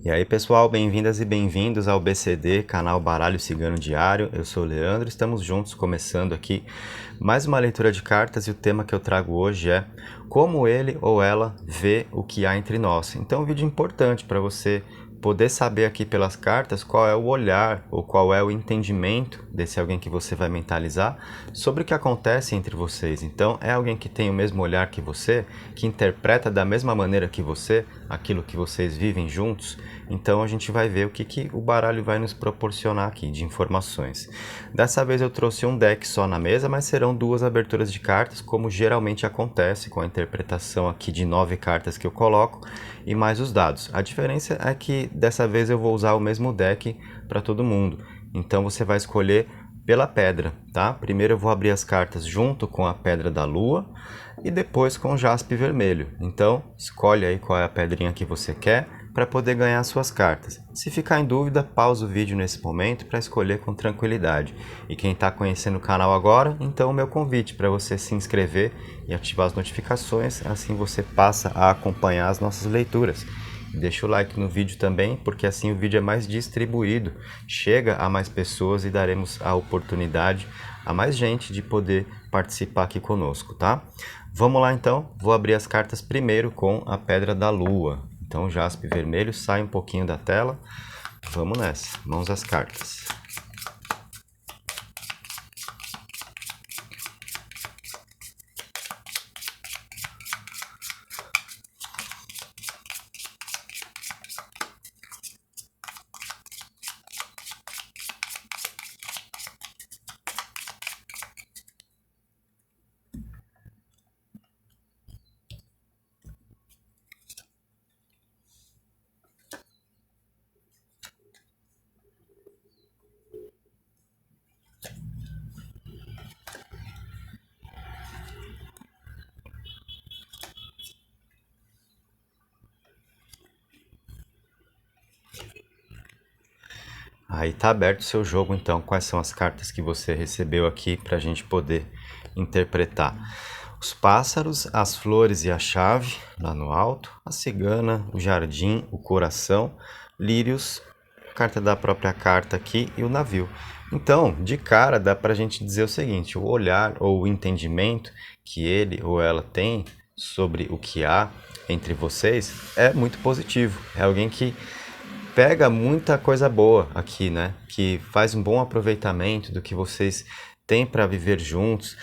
E aí pessoal, bem-vindas e bem-vindos ao BCD, canal Baralho Cigano Diário. Eu sou o Leandro, estamos juntos começando aqui mais uma leitura de cartas e o tema que eu trago hoje é como ele ou ela vê o que há entre nós. Então, um vídeo importante para você poder saber aqui pelas cartas qual é o olhar ou qual é o entendimento desse alguém que você vai mentalizar sobre o que acontece entre vocês. Então, é alguém que tem o mesmo olhar que você, que interpreta da mesma maneira que você aquilo que vocês vivem juntos. Então, a gente vai ver o que o baralho vai nos proporcionar aqui de informações. Dessa vez eu trouxe um deck só na mesa, mas serão duas aberturas de cartas, como geralmente acontece com a interpretação aqui de 9 cartas que eu coloco e mais os dados. A diferença é que dessa vez eu vou usar o mesmo deck para todo mundo. Então você vai escolher pela pedra, tá? Primeiro eu vou abrir as cartas junto com a pedra da lua e depois com o jaspe vermelho. Então escolhe aí qual é a pedrinha que você quer para poder ganhar suas cartas. Se ficar em dúvida, pausa o vídeo nesse momento para escolher com tranquilidade. E quem está conhecendo o canal agora, então o meu convite para você se inscrever e ativar as notificações, assim você passa a acompanhar as nossas leituras. Deixa o like no vídeo também, porque assim o vídeo é mais distribuído, chega a mais pessoas e daremos a oportunidade a mais gente de poder participar aqui conosco, tá? Vamos lá então, vou abrir as cartas primeiro com a Pedra da Lua. Então o jaspe vermelho sai um pouquinho da tela, vamos nessa, mãos às cartas. Aí tá aberto o seu jogo, então quais são as cartas que você recebeu aqui para a gente poder interpretar? Os pássaros, as flores e a chave, lá no alto, a cigana, o jardim, o coração, lírios, carta da própria carta aqui e o navio. Então, de cara, dá para a gente dizer o seguinte, o olhar ou o entendimento que ele ou ela tem sobre o que há entre vocês é muito positivo. É alguém que pega muita coisa boa aqui, né? Que faz um bom aproveitamento do que vocês têm para viver juntos.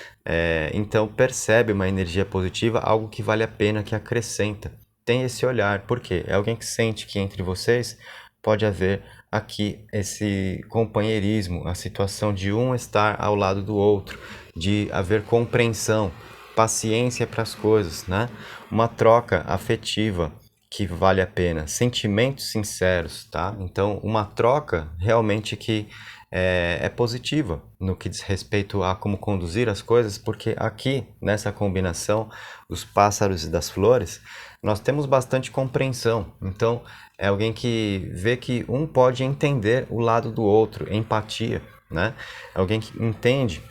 Então percebe uma energia positiva, algo que vale a pena, que acrescenta. Tem esse olhar, por quê? É alguém que sente que entre vocês pode haver aqui esse companheirismo, a situação de um estar ao lado do outro, de haver compreensão, paciência para as coisas, né? Uma troca afetiva que vale a pena, sentimentos sinceros, tá? Então, uma troca realmente que é positiva no que diz respeito a como conduzir as coisas, porque aqui, nessa combinação dos pássaros e das flores, nós temos bastante compreensão. Então, é alguém que vê que um pode entender o lado do outro, empatia, né? É alguém que entende,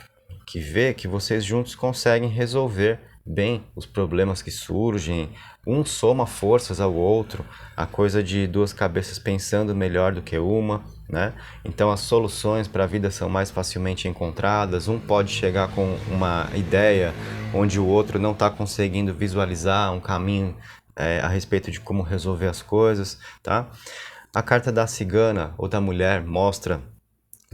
que vê que vocês juntos conseguem resolver bem os problemas que surgem, um soma forças ao outro, a coisa de duas cabeças pensando melhor do que uma, né? Então as soluções para a vida são mais facilmente encontradas, um pode chegar com uma ideia onde o outro não está conseguindo visualizar um caminho a respeito de como resolver as coisas, tá? A carta da cigana ou da mulher mostra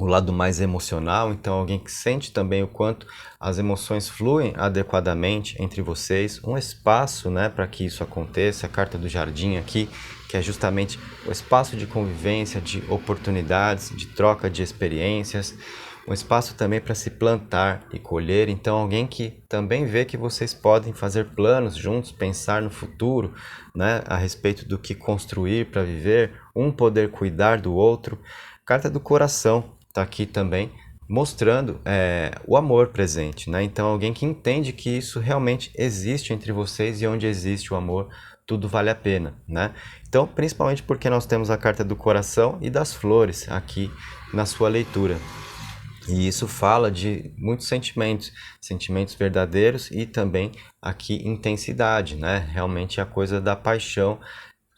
o lado mais emocional, então alguém que sente também o quanto as emoções fluem adequadamente entre vocês, um espaço, né, para que isso aconteça, a carta do jardim aqui, que é justamente o espaço de convivência, de oportunidades, de troca de experiências, um espaço também para se plantar e colher, então alguém que também vê que vocês podem fazer planos juntos, pensar no futuro, né, a respeito do que construir para viver, um poder cuidar do outro. Carta do coração está aqui também, mostrando o amor presente, né? Então alguém que entende que isso realmente existe entre vocês e onde existe o amor, tudo vale a pena, né? Então, principalmente porque nós temos a carta do coração e das flores aqui na sua leitura. E isso fala de muitos sentimentos, sentimentos verdadeiros e também aqui intensidade, né? Realmente a coisa da paixão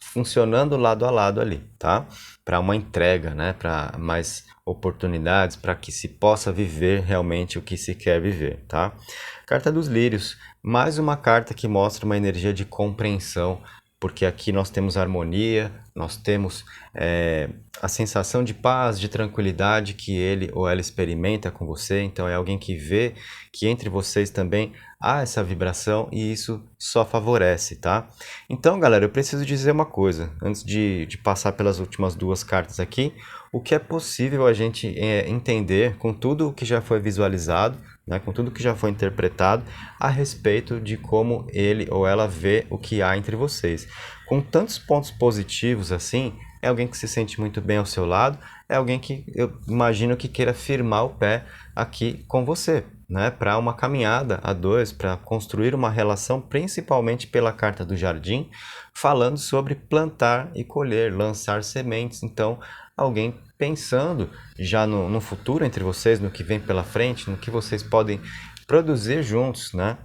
funcionando lado a lado ali, tá? Para uma entrega, né? Para mais oportunidades, para que se possa viver realmente o que se quer viver, tá? Carta dos Lírios, mais uma carta que mostra uma energia de compreensão, porque aqui nós temos harmonia, nós temos a sensação de paz, de tranquilidade que ele ou ela experimenta com você. Então é alguém que vê que entre vocês também há essa vibração e isso só favorece, tá? Então, galera, eu preciso dizer uma coisa, antes de passar pelas últimas duas cartas aqui, o que é possível a gente entender com tudo o que já foi visualizado, né, com tudo que já foi interpretado a respeito de como ele ou ela vê o que há entre vocês. Com tantos pontos positivos assim, é alguém que se sente muito bem ao seu lado, é alguém que eu imagino que queira firmar o pé aqui com você, né, para uma caminhada a dois, para construir uma relação, principalmente pela carta do jardim, falando sobre plantar e colher, lançar sementes. Então, alguém pensando já no futuro entre vocês, no que vem pela frente, no que vocês podem produzir juntos, né?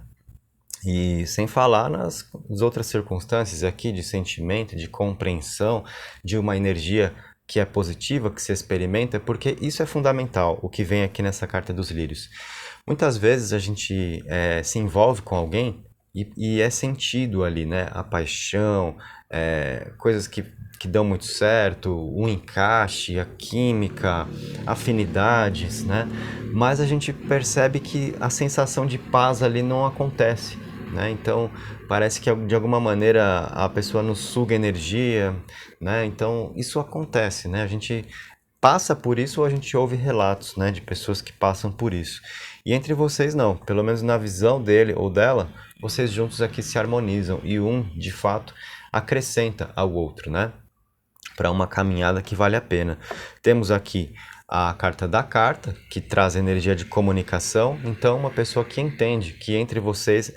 E sem falar nas outras circunstâncias aqui de sentimento, de compreensão, de uma energia que é positiva, que se experimenta, porque isso é fundamental, o que vem aqui nessa carta dos lírios. Muitas vezes a gente se envolve com alguém e é sentido ali, né? A paixão, coisas que dão muito certo, o encaixe, a química, afinidades, né? Mas a gente percebe que a sensação de paz ali não acontece, né? Então parece que de alguma maneira a pessoa nos suga energia, né? Então isso acontece, né? A gente passa por isso ou a gente ouve relatos, né, de pessoas que passam por isso. E entre vocês não, pelo menos na visão dele ou dela, vocês juntos aqui se harmonizam e um, de fato, acrescenta ao outro, né? Para uma caminhada que vale a pena. Temos aqui a carta da carta, que traz energia de comunicação. Então, uma pessoa que entende que entre vocês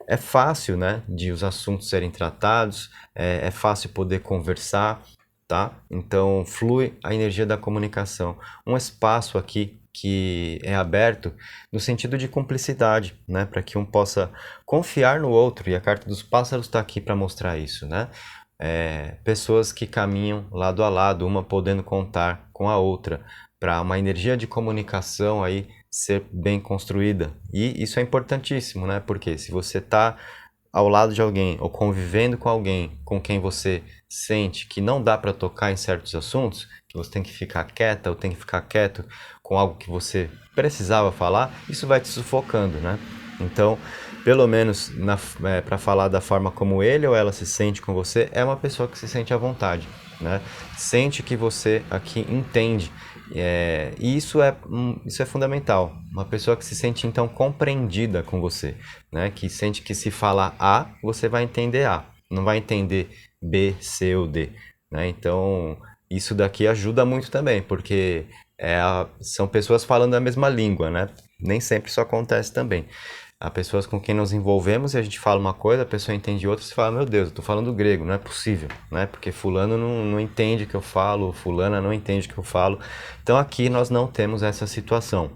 é fácil, né, de os assuntos serem tratados, é fácil poder conversar, tá? Então, flui a energia da comunicação. Um espaço aqui que é aberto no sentido de cumplicidade, né, para que um possa confiar no outro. E a carta dos pássaros está aqui para mostrar isso, né? Pessoas que caminham lado a lado, uma podendo contar com a outra, para uma energia de comunicação aí ser bem construída. E isso é importantíssimo, né? Porque se você está ao lado de alguém ou convivendo com alguém com quem você sente que não dá para tocar em certos assuntos, que você tem que ficar quieta ou tem que ficar quieto com algo que você precisava falar, isso vai te sufocando, né? Então, pelo menos para falar da forma como ele ou ela se sente com você, é uma pessoa que se sente à vontade, né? Sente que você aqui entende. E isso é fundamental. Uma pessoa que se sente então compreendida com você, né? Que sente que se falar A, você vai entender A, não vai entender B, C ou D, né? Então isso daqui ajuda muito também, porque são pessoas falando a mesma língua, né? Nem sempre isso acontece também. Há pessoas com quem nos envolvemos e a gente fala uma coisa, a pessoa entende outra, você fala, meu Deus, eu tô falando grego, não é possível, né? Porque fulano não entende o que eu falo, fulana não entende o que eu falo. Então aqui nós não temos essa situação.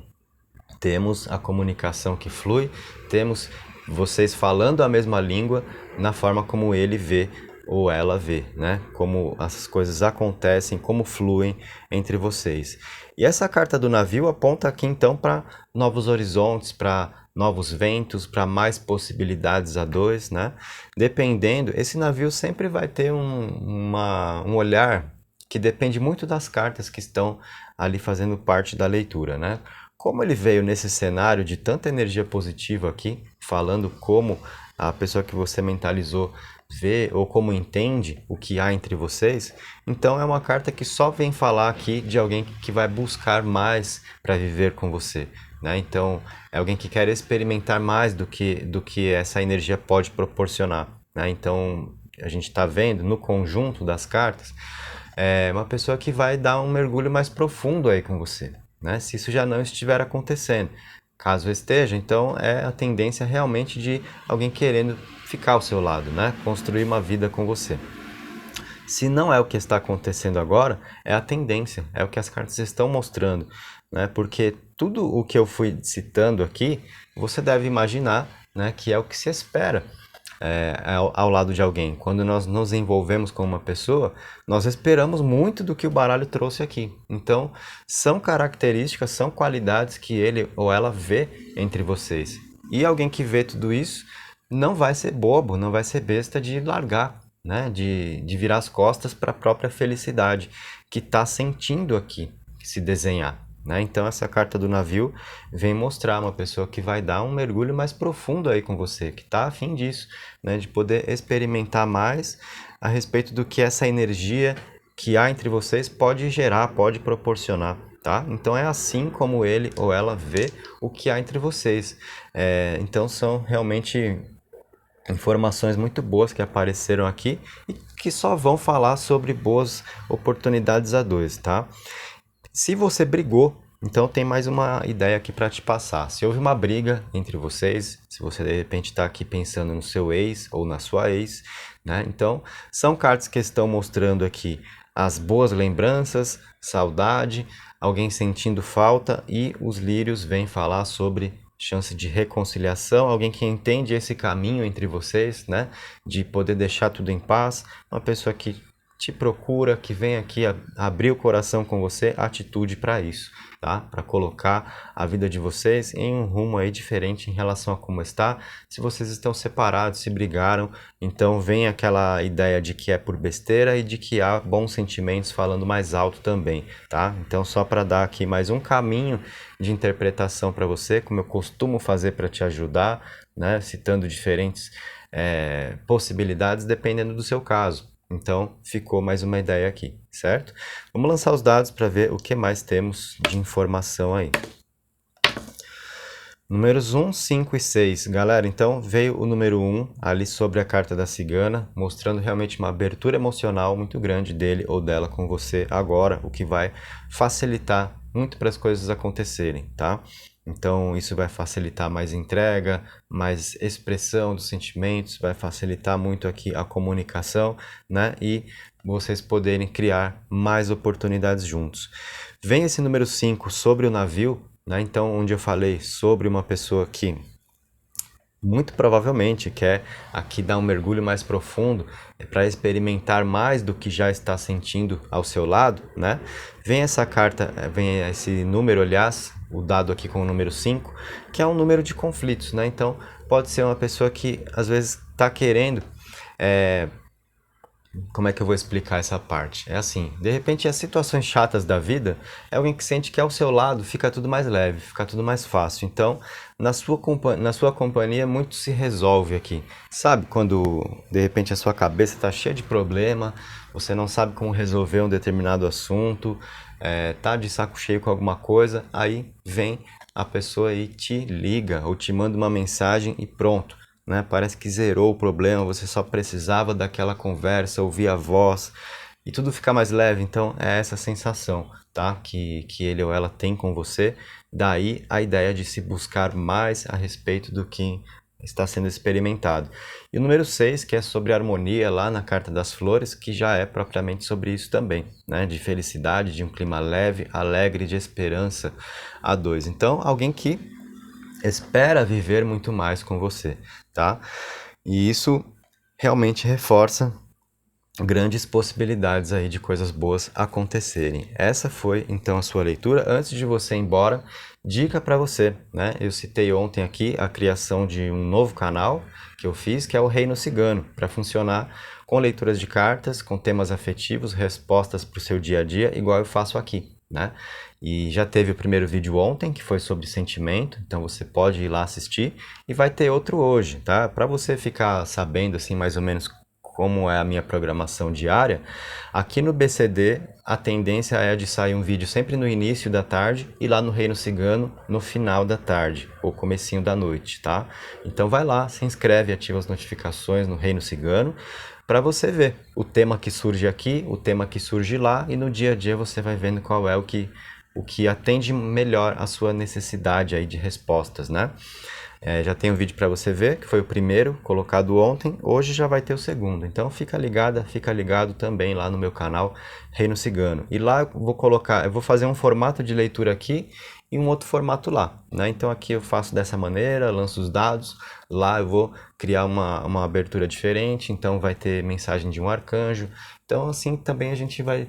Temos a comunicação que flui, temos vocês falando a mesma língua na forma como ele vê ou ela vê, né? Como as coisas acontecem, como fluem entre vocês. E essa carta do navio aponta aqui então para novos horizontes, para novos ventos, para mais possibilidades a dois, né? Dependendo, esse navio sempre vai ter um olhar que depende muito das cartas que estão ali fazendo parte da leitura, né? Como ele veio nesse cenário de tanta energia positiva aqui, falando como a pessoa que você mentalizou vê ou como entende o que há entre vocês, então é uma carta que só vem falar aqui de alguém que vai buscar mais para viver com você, né? Então é alguém que quer experimentar mais do que essa energia pode proporcionar, né? Então a gente está vendo no conjunto das cartas uma pessoa que vai dar um mergulho mais profundo aí com você, né? Se isso já não estiver acontecendo. Caso esteja, então é a tendência realmente de alguém querendo ficar ao seu lado, né? Construir uma vida com você. Se não é o que está acontecendo agora, é a tendência, é o que as cartas estão mostrando, né? Porque tudo o que eu fui citando aqui, você deve imaginar, né, que é o que se espera ao lado de alguém. Quando nós nos envolvemos com uma pessoa, nós esperamos muito do que o baralho trouxe aqui. Então, são características, são qualidades que ele ou ela vê entre vocês. E alguém que vê tudo isso não vai ser bobo, não vai ser besta de largar, né? De virar as costas para a própria felicidade que está sentindo aqui se desenhar. Né? Então essa carta do navio vem mostrar uma pessoa que vai dar um mergulho mais profundo aí com você, que está afim disso, né? De poder experimentar mais a respeito do que essa energia que há entre vocês pode gerar, pode proporcionar. Tá? Então é assim como ele ou ela vê o que há entre vocês. Então são realmente informações muito boas que apareceram aqui e que só vão falar sobre boas oportunidades a dois, tá? Se você brigou, então tem mais uma ideia aqui para te passar. Se houve uma briga entre vocês, se você de repente está aqui pensando no seu ex ou na sua ex, né? Então são cartas que estão mostrando aqui as boas lembranças, saudade, alguém sentindo falta, e os lírios vêm falar sobre chance de reconciliação, alguém que entende esse caminho entre vocês, né? De poder deixar tudo em paz, uma pessoa que te procura, que vem aqui abrir o coração com você, atitude para isso, tá? Para colocar a vida de vocês em um rumo aí diferente em relação a como está. Se vocês estão separados, se brigaram, então vem aquela ideia de que é por besteira e de que há bons sentimentos falando mais alto também, tá? Então só para dar aqui mais um caminho de interpretação para você, como eu costumo fazer para te ajudar, né? Citando diferentes possibilidades dependendo do seu caso. Então, ficou mais uma ideia aqui, certo? Vamos lançar os dados para ver o que mais temos de informação aí. Números 1, 5 e 6. Galera, então veio o número 1 ali sobre a carta da cigana, mostrando realmente uma abertura emocional muito grande dele ou dela com você agora, o que vai facilitar muito para as coisas acontecerem, tá? Então isso vai facilitar mais entrega, mais expressão dos sentimentos, vai facilitar muito aqui a comunicação, né? E vocês poderem criar mais oportunidades juntos. Vem esse número 5 sobre o navio, né? Então onde eu falei sobre uma pessoa que muito provavelmente quer aqui dar um mergulho mais profundo para experimentar mais do que já está sentindo ao seu lado, né? Vem essa carta, vem esse número, aliás, o dado aqui com o número 5, que é um número de conflitos, né? Então pode ser uma pessoa que às vezes está querendo... Como é que eu vou explicar essa parte? É assim, de repente as situações chatas da vida é alguém que sente que ao seu lado fica tudo mais leve, fica tudo mais fácil. Então, na sua companhia muito se resolve aqui. Sabe quando de repente a sua cabeça está cheia de problema, você não sabe como resolver um determinado assunto, tá de saco cheio com alguma coisa, aí vem a pessoa e te liga ou te manda uma mensagem e pronto. Né? Parece que zerou o problema, você só precisava daquela conversa, ouvir a voz e tudo fica mais leve. Então é essa sensação, tá? Que ele ou ela tem com você. Daí a ideia de se buscar mais a respeito do que está sendo experimentado. E o número 6, que é sobre harmonia lá na Carta das Flores, que já é propriamente sobre isso também, né? De felicidade, de um clima leve, alegre, de esperança a dois. Então alguém que espera viver muito mais com você, tá? E isso realmente reforça grandes possibilidades aí de coisas boas acontecerem. Essa foi então a sua leitura. Antes de você ir embora, dica para você, né? Eu citei ontem aqui a criação de um novo canal que eu fiz, que é o Reino Cigano, para funcionar com leituras de cartas, com temas afetivos, respostas para o seu dia a dia, igual eu faço aqui, né? E já teve o primeiro vídeo ontem, que foi sobre sentimento, então você pode ir lá assistir. E vai ter outro hoje, tá? Para você ficar sabendo, assim, mais ou menos como é a minha programação diária, aqui no BCD a tendência é de sair um vídeo sempre no início da tarde e lá no Reino Cigano no final da tarde, ou comecinho da noite, tá? Então vai lá, se inscreve, ativa as notificações no Reino Cigano, para você ver o tema que surge aqui, o tema que surge lá, e no dia a dia você vai vendo qual é o que atende melhor a sua necessidade aí de respostas, né? Já tem um vídeo para você ver, que foi o primeiro colocado ontem, hoje já vai ter o segundo. Então fica ligado também lá no meu canal Reino Cigano. E lá eu vou fazer um formato de leitura aqui e um outro formato lá, né? Então aqui eu faço dessa maneira, lanço os dados, lá eu vou criar uma abertura diferente, então vai ter mensagem de um arcanjo. Então assim também a gente vai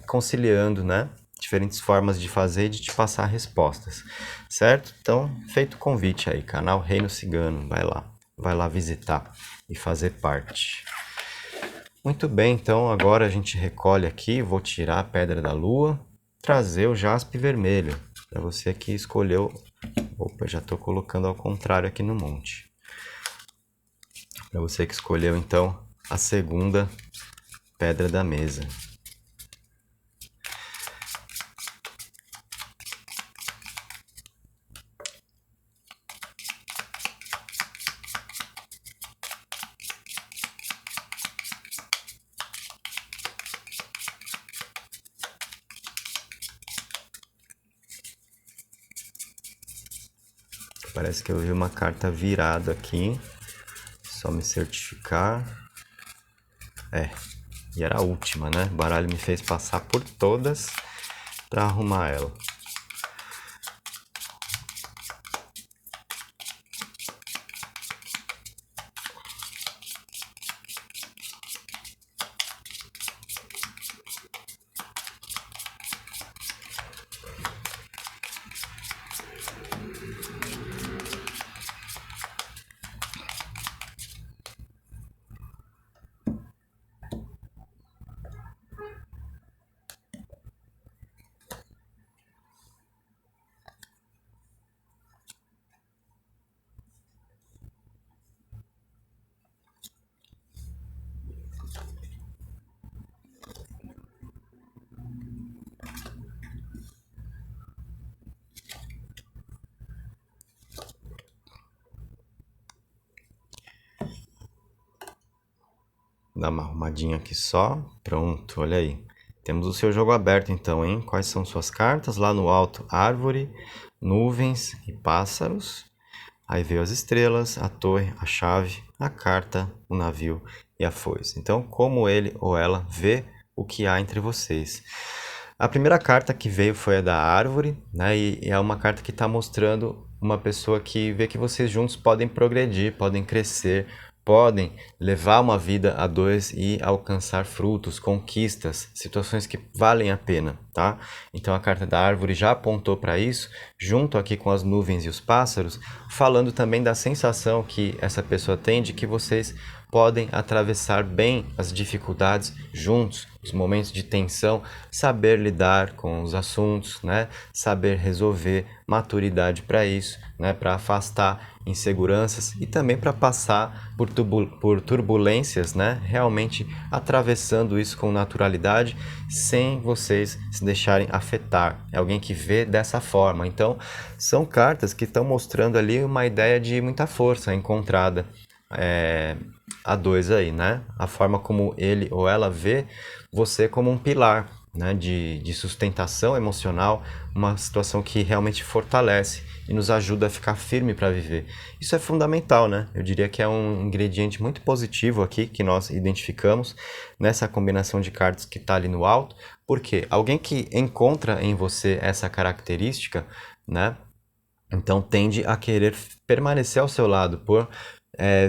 conciliando, né? Diferentes formas de fazer e de te passar respostas, certo? Então, feito o convite aí, canal Reino Cigano, vai lá visitar e fazer parte. Muito bem, então agora a gente recolhe aqui, vou tirar a Pedra da Lua, trazer o jaspe vermelho, para você que escolheu, opa, já estou colocando ao contrário aqui no monte, para você que escolheu então a segunda pedra da mesa. Parece que eu vi uma carta virada aqui. Só me certificar. E era a última, né? O baralho me fez passar por todas para arrumar ela. Dá uma arrumadinha aqui só. Pronto, olha aí. Temos o seu jogo aberto então, hein? Quais são suas cartas? Lá no alto, árvore, nuvens e pássaros. Aí veio as estrelas, a torre, a chave, a carta, o navio e a foice. Então, como ele ou ela vê o que há entre vocês. A primeira carta que veio foi a da árvore, né? E é uma carta que está mostrando uma pessoa que vê que vocês juntos podem progredir, podem crescer, podem levar uma vida a dois e alcançar frutos, conquistas, situações que valem a pena, tá? Então a carta da árvore já apontou para isso, junto aqui com as nuvens e os pássaros, falando também da sensação que essa pessoa tem de que vocês podem atravessar bem as dificuldades juntos, os momentos de tensão, saber lidar com os assuntos, né? Saber resolver, maturidade para isso, né? Para afastar inseguranças e também para passar por turbulências, né? Realmente atravessando isso com naturalidade, sem vocês se deixarem afetar. É alguém que vê dessa forma. Então, são cartas que estão mostrando ali uma ideia de muita força encontrada a dois aí, né? A forma como ele ou ela vê você como um pilar, né? De sustentação emocional, uma situação que realmente fortalece e nos ajuda a ficar firme para viver. Isso é fundamental, né? Eu diria que é um ingrediente muito positivo aqui que nós identificamos nessa combinação de cartas que está ali no alto, porque alguém que encontra em você essa característica, né? Então tende a querer permanecer ao seu lado por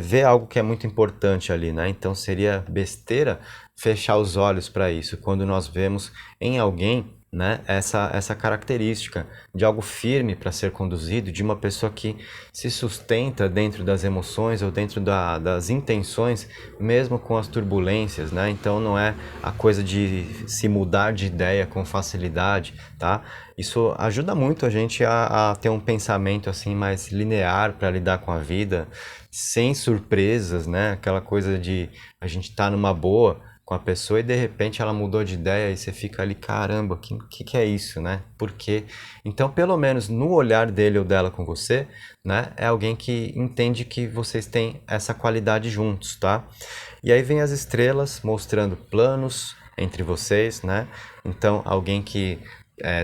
ver algo que é muito importante ali, né? Então seria besteira fechar os olhos para isso quando nós vemos em alguém, né, essa característica de algo firme para ser conduzido, de uma pessoa que se sustenta dentro das emoções ou dentro das intenções, mesmo com as turbulências, né? Então não é a coisa de se mudar de ideia com facilidade, tá? Isso ajuda muito a gente a ter um pensamento assim mais linear para lidar com a vida, sem surpresas, né? Aquela coisa de a gente estar numa boa com a pessoa e de repente ela mudou de ideia e você fica ali, caramba, que é isso, né? Por quê? Então, pelo menos no olhar dele ou dela com você, né? É alguém que entende que vocês têm essa qualidade juntos, tá? E aí vem as estrelas mostrando planos entre vocês, né? Então, alguém que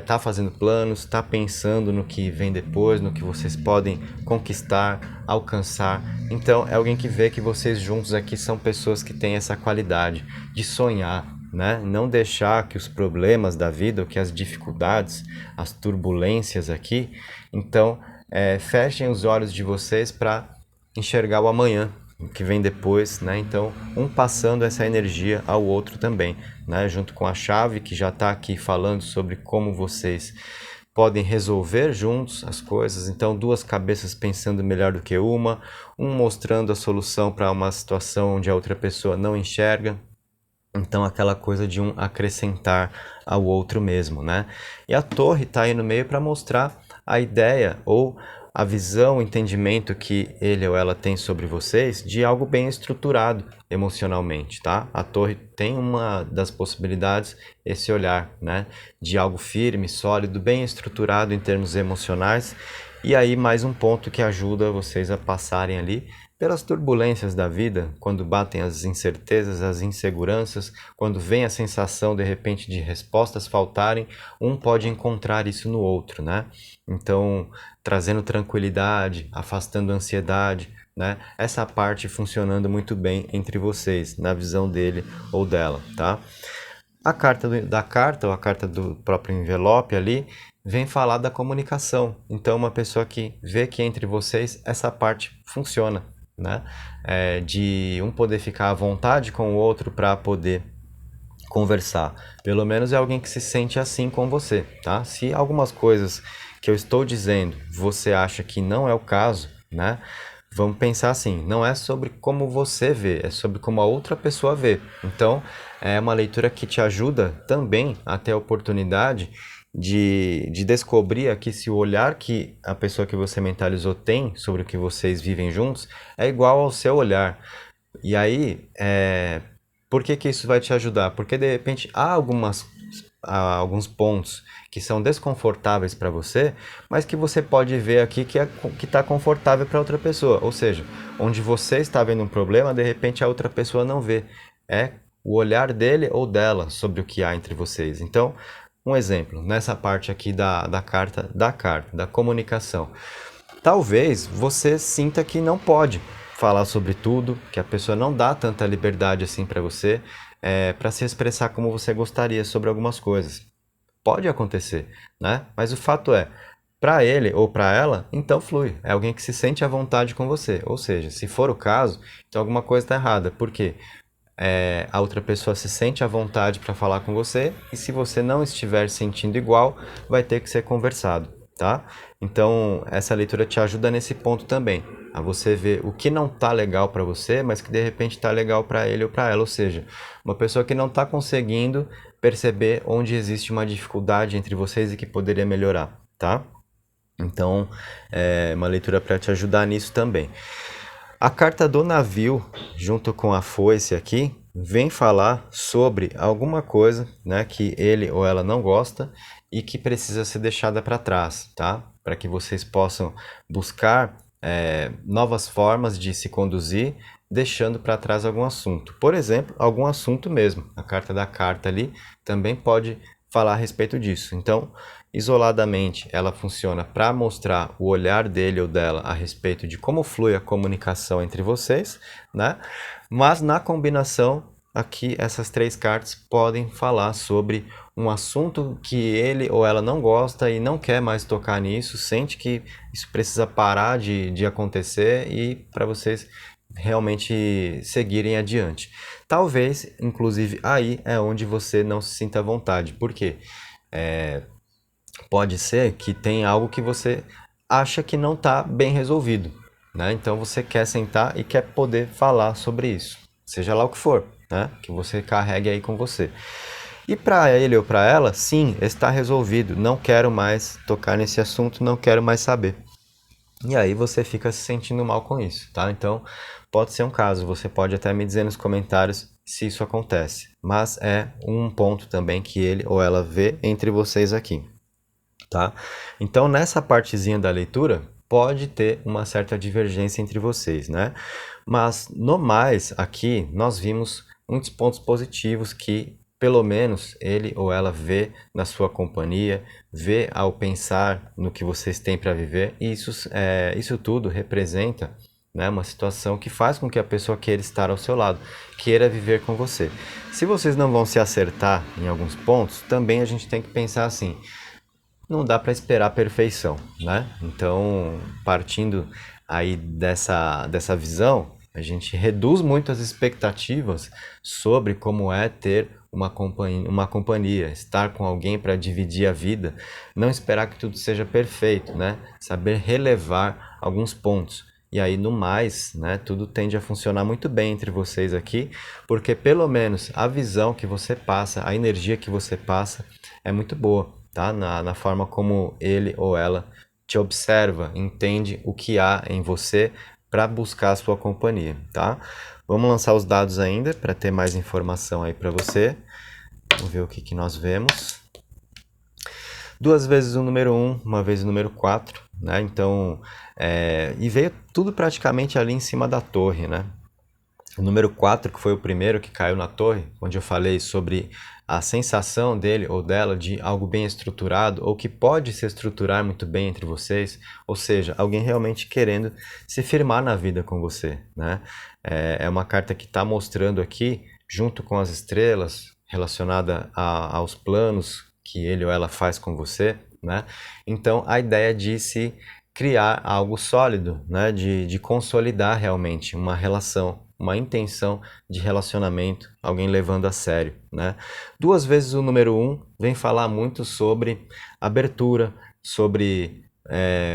tá fazendo planos, tá pensando no que vem depois, no que vocês podem conquistar, alcançar. Então é alguém que vê que vocês juntos aqui são pessoas que têm essa qualidade de sonhar, né? Não deixar que os problemas da vida, ou que as dificuldades, as turbulências aqui, então fechem os olhos de vocês para enxergar o amanhã, o que vem depois, né? Então, um passando essa energia ao outro também, né? Junto com a chave que já está aqui falando sobre como vocês podem resolver juntos as coisas. Então, duas cabeças pensando melhor do que uma, um mostrando a solução para uma situação onde a outra pessoa não enxerga. Então, aquela coisa de um acrescentar ao outro mesmo, né? E a torre está aí no meio para mostrar a ideia ou a visão, o entendimento que ele ou ela tem sobre vocês de algo bem estruturado emocionalmente, tá? A torre tem uma das possibilidades, esse olhar, né? De algo firme, sólido, bem estruturado em termos emocionais. E aí mais um ponto que ajuda vocês a passarem ali pelas turbulências da vida, quando batem as incertezas, as inseguranças, quando vem a sensação de repente de respostas faltarem, um pode encontrar isso no outro, né? Então, trazendo tranquilidade, afastando ansiedade, né? Essa parte funcionando muito bem entre vocês, na visão dele ou dela, tá? A carta da carta, ou a carta do próprio envelope ali, vem falar da comunicação. Então, uma pessoa que vê que entre vocês essa parte funciona, né? De um poder ficar à vontade com o outro para poder conversar. Pelo menos é alguém que se sente assim com você, tá? Se algumas coisas que eu estou dizendo você acha que não é o caso, né? Vamos pensar assim, não é sobre como você vê, é sobre como a outra pessoa vê. Então, é uma leitura que te ajuda também a ter a oportunidade de descobrir aqui se o olhar que a pessoa que você mentalizou tem sobre o que vocês vivem juntos é igual ao seu olhar. E aí, por que que isso vai te ajudar? Porque de repente há alguns pontos que são desconfortáveis para você, mas que você pode ver aqui que está confortável para outra pessoa. Ou seja, onde você está vendo um problema, de repente a outra pessoa não vê. É o olhar dele ou dela sobre o que há entre vocês. Então, um exemplo, nessa parte aqui da carta, da comunicação. Talvez você sinta que não pode falar sobre tudo, que a pessoa não dá tanta liberdade assim para você, para se expressar como você gostaria sobre algumas coisas. Pode acontecer, né? Mas o fato é, para ele ou para ela, então flui. É alguém que se sente à vontade com você. Ou seja, se for o caso, então alguma coisa está errada. Por quê? A outra pessoa se sente à vontade para falar com você e se você não estiver sentindo igual, vai ter que ser conversado, tá? Então, essa leitura te ajuda nesse ponto também, a você ver o que não tá legal para você, mas que de repente tá legal para ele ou para ela, ou seja, uma pessoa que não tá conseguindo perceber onde existe uma dificuldade entre vocês e que poderia melhorar, tá? Então, é uma leitura para te ajudar nisso também. A carta do navio, junto com a foice aqui, vem falar sobre alguma coisa, né, que ele ou ela não gosta e que precisa ser deixada para trás, tá? Para que vocês possam buscar novas formas de se conduzir, deixando para trás algum assunto. Por exemplo, algum assunto mesmo. A carta da carta ali também pode falar a respeito disso. Então, isoladamente, ela funciona para mostrar o olhar dele ou dela a respeito de como flui a comunicação entre vocês, né? Mas na combinação, aqui essas três cartas podem falar sobre um assunto que ele ou ela não gosta e não quer mais tocar nisso, sente que isso precisa parar de acontecer e para vocês realmente seguirem adiante. Talvez, inclusive, aí é onde você não se sinta à vontade. Por quê? Pode ser que tenha algo que você acha que não está bem resolvido, né? Então você quer sentar e quer poder falar sobre isso, seja lá o que for, né? Que você carregue aí com você. E para ele ou para ela, sim, está resolvido. Não quero mais tocar nesse assunto, não quero mais saber. E aí você fica se sentindo mal com isso, tá? Então pode ser um caso. Você pode até me dizer nos comentários se isso acontece. Mas é um ponto também que ele ou ela vê entre vocês aqui. Tá? Então, nessa partezinha da leitura, pode ter uma certa divergência entre vocês, né? Mas, no mais, aqui, nós vimos muitos pontos positivos que pelo menos ele ou ela vê na sua companhia, vê ao pensar no que vocês têm para viver, e isso tudo representa, né, uma situação que faz com que a pessoa queira estar ao seu lado, queira viver com você. Se vocês não vão se acertar em alguns pontos, também a gente tem que pensar assim, não dá para esperar a perfeição, né? Então, partindo aí dessa visão, a gente reduz muito as expectativas sobre como é ter uma companhia, estar com alguém para dividir a vida, não esperar que tudo seja perfeito, né? Saber relevar alguns pontos. E aí, no mais, né, tudo tende a funcionar muito bem entre vocês aqui, porque pelo menos a visão que você passa, a energia que você passa é muito boa, tá? Na forma como ele ou ela te observa, entende o que há em você para buscar a sua companhia, tá? Vamos lançar os dados ainda para ter mais informação aí para você. Vamos ver o que nós vemos. 2 vezes o número 1, uma vez o número 4, né? Então, e veio tudo praticamente ali em cima da torre, né? O número 4, que foi o primeiro que caiu na torre, onde eu falei sobre a sensação dele ou dela de algo bem estruturado, ou que pode se estruturar muito bem entre vocês, ou seja, alguém realmente querendo se firmar na vida com você, né? É uma carta que está mostrando aqui, junto com as estrelas, relacionada aos planos que ele ou ela faz com você, né? Então, a ideia de se criar algo sólido, né? De consolidar realmente uma relação, uma intenção de relacionamento, alguém levando a sério, né? 2 vezes o número 1 vem falar muito sobre abertura, sobre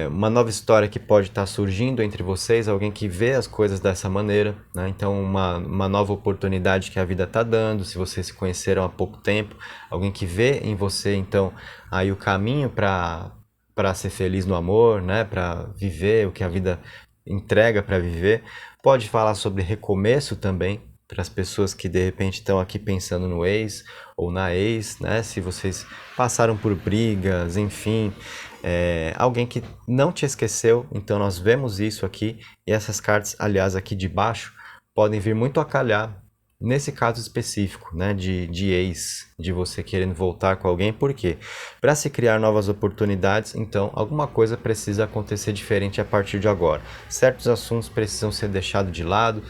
uma nova história que pode estar surgindo entre vocês, alguém que vê as coisas dessa maneira, né? Então uma nova oportunidade que a vida está dando, se vocês se conheceram há pouco tempo, alguém que vê em você, então, aí o caminho para ser feliz no amor, né? Para viver o que a vida entrega para viver. Pode falar sobre recomeço também, para as pessoas que de repente estão aqui pensando no ex ou na ex, né? Se vocês passaram por brigas, enfim, alguém que não te esqueceu, então nós vemos isso aqui, e essas cartas, aliás, aqui de baixo, podem vir muito a calhar nesse caso específico, né, de ex, de você querendo voltar com alguém. Por quê? Para se criar novas oportunidades, então alguma coisa precisa acontecer diferente a partir de agora. Certos assuntos precisam ser deixados de lado,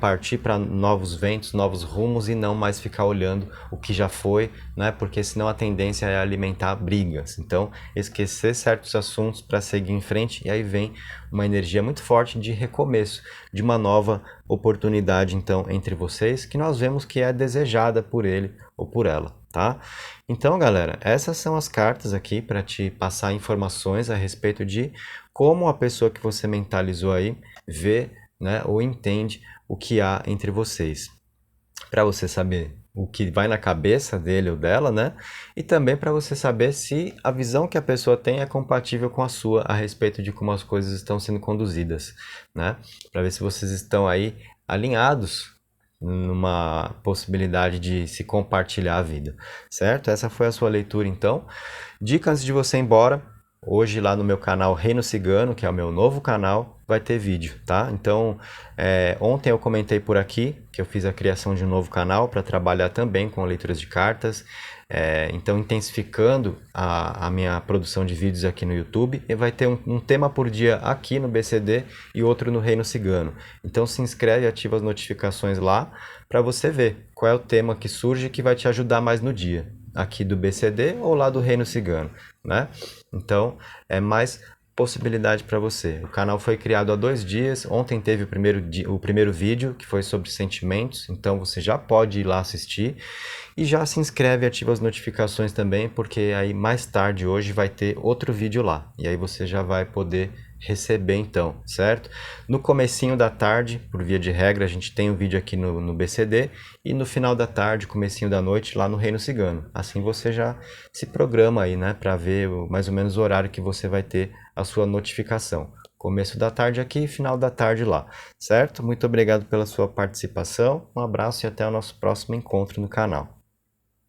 partir para novos ventos, novos rumos, e não mais ficar olhando o que já foi, né? Porque senão a tendência é alimentar brigas. Então, esquecer certos assuntos para seguir em frente, e aí vem uma energia muito forte de recomeço, de uma nova oportunidade, então, entre vocês, que nós vemos que é desejada por ele ou por ela, tá? Então, galera, essas são as cartas aqui para te passar informações a respeito de como a pessoa que você mentalizou aí vê, né, ou entende o que há entre vocês. Para você saber o que vai na cabeça dele ou dela, né? E também para você saber se a visão que a pessoa tem é compatível com a sua a respeito de como as coisas estão sendo conduzidas, né? Para ver se vocês estão aí alinhados numa possibilidade de se compartilhar a vida, certo? Essa foi a sua leitura, então. Dica antes de você ir embora: hoje lá no meu canal Reino Cigano, que é o meu novo canal, vai ter vídeo, tá? Então, ontem eu comentei por aqui que eu fiz a criação de um novo canal para trabalhar também com leituras de cartas. Então, intensificando a minha produção de vídeos aqui no YouTube, e vai ter um tema por dia aqui no BCD e outro no Reino Cigano. Então, se inscreve e ativa as notificações lá para você ver qual é o tema que surge que vai te ajudar mais no dia, aqui do BCD ou lá do Reino Cigano, né? Então, é mais possibilidade para você. O canal foi criado há 2 dias. Ontem teve o primeiro vídeo, que foi sobre sentimentos, então você já pode ir lá assistir. E já se inscreve e ativa as notificações também, porque aí mais tarde hoje vai ter outro vídeo lá. E aí você já vai poder receber então, certo? No comecinho da tarde, por via de regra, a gente tem um vídeo aqui no BCD, e no final da tarde, comecinho da noite, lá no Reino Cigano. Assim você já se programa aí, né, para ver mais ou menos o horário que você vai ter a sua notificação. Começo da tarde aqui e final da tarde lá, certo? Muito obrigado pela sua participação, um abraço e até o nosso próximo encontro no canal.